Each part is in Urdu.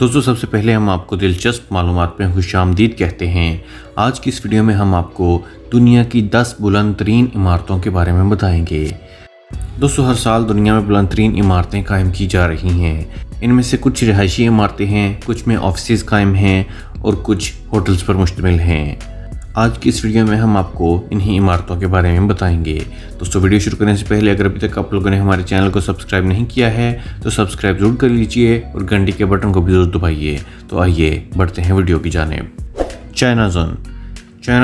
دوستو سب سے پہلے ہم آپ کو دلچسپ معلومات میں خوش آمدید کہتے ہیں۔ آج کی اس ویڈیو میں ہم آپ کو دنیا کی 10 بلند ترین عمارتوں کے بارے میں بتائیں گے۔ دوستو ہر سال دنیا میں بلند ترین عمارتیں قائم کی جا رہی ہیں۔ ان میں سے کچھ رہائشی عمارتیں ہیں، کچھ میں آفسز قائم ہیں اور کچھ ہوٹلز پر مشتمل ہیں۔ آج کی اس ویڈیو میں ہم آپ کو انہی عمارتوں کے بارے میں بتائیں گے۔ دوستو ویڈیو شروع کرنے سے پہلے اگر ابھی تک آپ لوگوں نے ہمارے چینل کو سبسکرائب نہیں کیا ہے تو سبسکرائب ضرور کر لیجئے اور گھنٹی کے بٹن کو بھی ضرور دبائیے۔ تو آئیے بڑھتے ہیں ویڈیو کی جانب۔ چائنا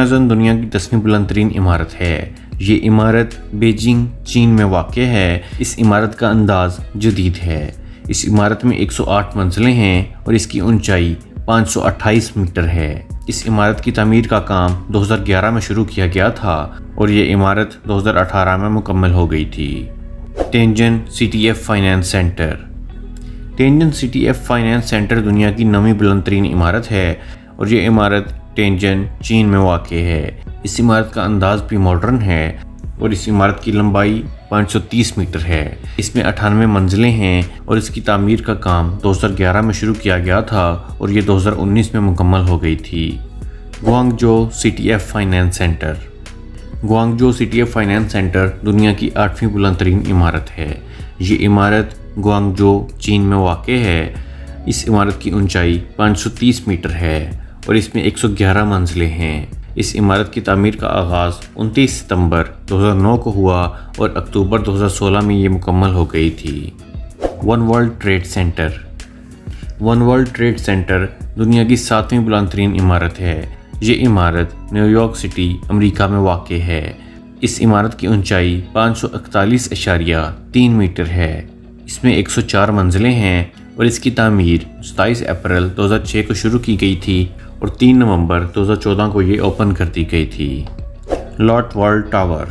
زون دنیا کی 10ویں بلند ترین عمارت ہے۔ یہ عمارت بیجنگ، چین میں واقع ہے۔ اس عمارت کا انداز جدید ہے۔ اس عمارت میں 108 منزلیں ہیں اور اس کی اونچائی 528 میٹر ہے۔ اس عمارت کی تعمیر کا کام 2011 میں شروع کیا گیا تھا اور یہ عمارت 2018 میں مکمل ہو گئی تھی۔ Tianjin C T F finance centre. Tianjin C T F finance centre دنیا کی 9ویں بلند ترین عمارت ہے اور یہ عمارت ٹینجن، چین میں واقع ہے۔ اس عمارت کا انداز بھی ماڈرن ہے اور اس عمارت کی لمبائی 530 میٹر ہے۔ اس میں 98 منزلیں ہیں اور اس کی تعمیر کا کام 2011 میں شروع کیا گیا تھا اور یہ 2019 میں مکمل ہو گئی تھی۔ Guangzhou C T F finance centre. Guangzhou C T F finance centre دنیا کی 8ویں بلند ترین عمارت ہے۔ یہ عمارت گوانگجو، چین میں واقع ہے۔ اس عمارت کی اونچائی 530 میٹر ہے اور اس میں 111 منزلیں ہیں۔ اس عمارت کی تعمیر کا آغاز 29 ستمبر 2009 کو ہوا اور اکتوبر 2016 میں یہ مکمل ہو گئی تھی۔ One world trade centre. One world trade centre دنیا کی 7ویں بلند ترین عمارت ہے۔ یہ عمارت نیو یارک سٹی، امریکہ میں واقع ہے۔ اس عمارت کی اونچائی 541.3 میٹر ہے۔ اس میں 104 منزلیں ہیں اور اس کی تعمیر 27 اپریل 2006 کو شروع کی گئی تھی اور 3 نومبر 2014 کو یہ اوپن کر دی گئی تھی۔ لوٹ ورلڈ ٹاور۔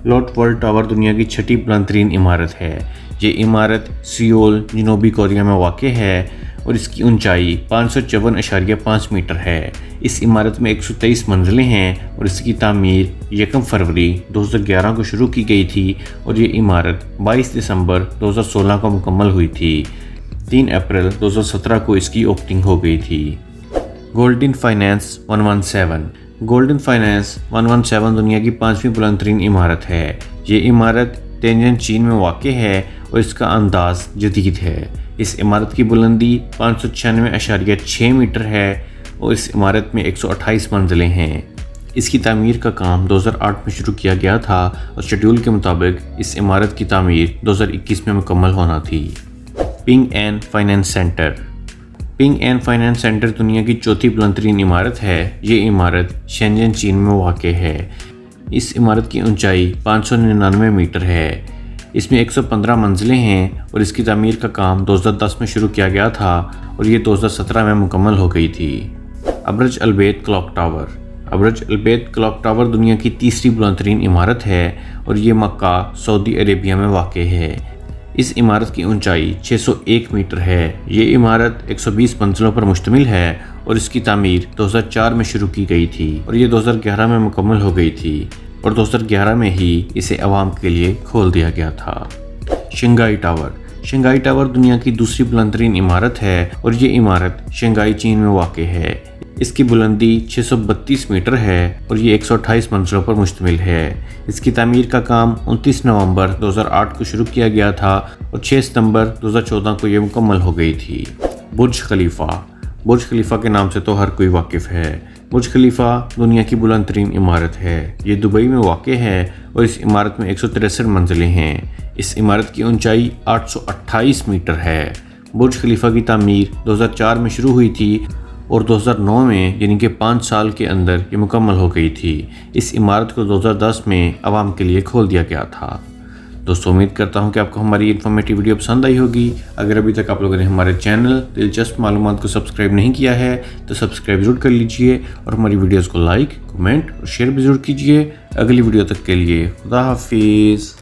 لوٹ ورلڈ ٹاور دنیا کی 6ٹھی بلند ترین عمارت ہے۔ یہ عمارت سیول، جنوبی کوریا میں واقع ہے اور اس کی اونچائی 554.5 میٹر ہے۔ اس عمارت میں 123 منزلیں ہیں اور اس کی تعمیر 1 فروری 2011 کو شروع کی گئی تھی اور یہ عمارت 22 دسمبر 2016 کو مکمل ہوئی تھی۔ 3 اپریل 2017 کو اس کی اوپننگ ہو گئی تھی۔ Golden finance 117۔ گولڈن فائنانس 117 دنیا کی 5ویں بلند ترین عمارت ہے۔ یہ عمارت تینجن، چین میں واقع ہے اور اس کا انداز جدید ہے۔ اس عمارت کی بلندی 596.6 میٹر ہے اور اس عمارت میں 128 منزلیں ہیں۔ اس کی تعمیر کا کام 2008 میں شروع کیا گیا تھا اور شیڈول کے مطابق اس عمارت کی تعمیر 2021 میں مکمل ہونا تھی۔ پنگ این فائنانس سینٹر۔ پنگ این فائنانس سینٹر دنیا کی 4تھی بلند ترین عمارت ہے۔ یہ عمارت شینجن، چین میں واقع ہے۔ اس عمارت کی اونچائی 599 میٹر ہے۔ اس میں 115 منزلیں ہیں اور اس کی تعمیر کا کام 2010 میں شروع کیا گیا تھا اور یہ 2017 میں مکمل ہو گئی تھی۔ ابرج البیت کلاک ٹاور۔ ابرج البیت کلاک ٹاور دنیا کی 3ری بلند ترین عمارت ہے اور یہ مکہ، سعودی عربیہ میں واقع ہے۔ اس عمارت کی اونچائی 601 میٹر ہے۔ یہ عمارت 120 منزلوں پر مشتمل ہے اور اس کی تعمیر 2004 میں شروع کی گئی تھی اور یہ 2011 میں مکمل ہو گئی تھی اور 2011 میں ہی اسے عوام کے لیے کھول دیا گیا تھا۔ Shanghai tower. شنگھائی ٹاور دنیا کی 2ری بلند ترین عمارت ہے اور یہ عمارت شنگھائی، چین میں واقع ہے۔ اس کی بلندی 632 میٹر ہے اور یہ 128 منزلوں پر مشتمل ہے۔ اس کی تعمیر کا کام 29 نومبر 2008 کو شروع کیا گیا تھا اور 6 ستمبر 2014 کو یہ مکمل ہو گئی تھی۔ برج خلیفہ۔ برج خلیفہ کے نام سے تو ہر کوئی واقف ہے۔ برج خلیفہ دنیا کی بلند ترین عمارت ہے۔ یہ دبئی میں واقع ہے اور اس عمارت میں 163 منزلیں ہیں۔ اس عمارت کی اونچائی 828 میٹر ہے۔ برج خلیفہ کی تعمیر 2004 میں شروع ہوئی تھی اور 2009 میں یعنی کہ 5 سال کے اندر یہ مکمل ہو گئی تھی۔ اس عمارت کو 2010 میں عوام کے لیے کھول دیا گیا تھا۔ دوستو امید کرتا ہوں کہ آپ کو ہماری انفارمیٹیو ویڈیو پسند آئی ہوگی۔ اگر ابھی تک آپ لوگوں نے ہمارے چینل دلچسپ معلومات کو سبسکرائب نہیں کیا ہے تو سبسکرائب ضرور کر لیجئے اور ہماری ویڈیوز کو لائک، کمنٹ اور شیئر بھی ضرور کیجئے۔ اگلی ویڈیو تک کے لیے خدا حافظ۔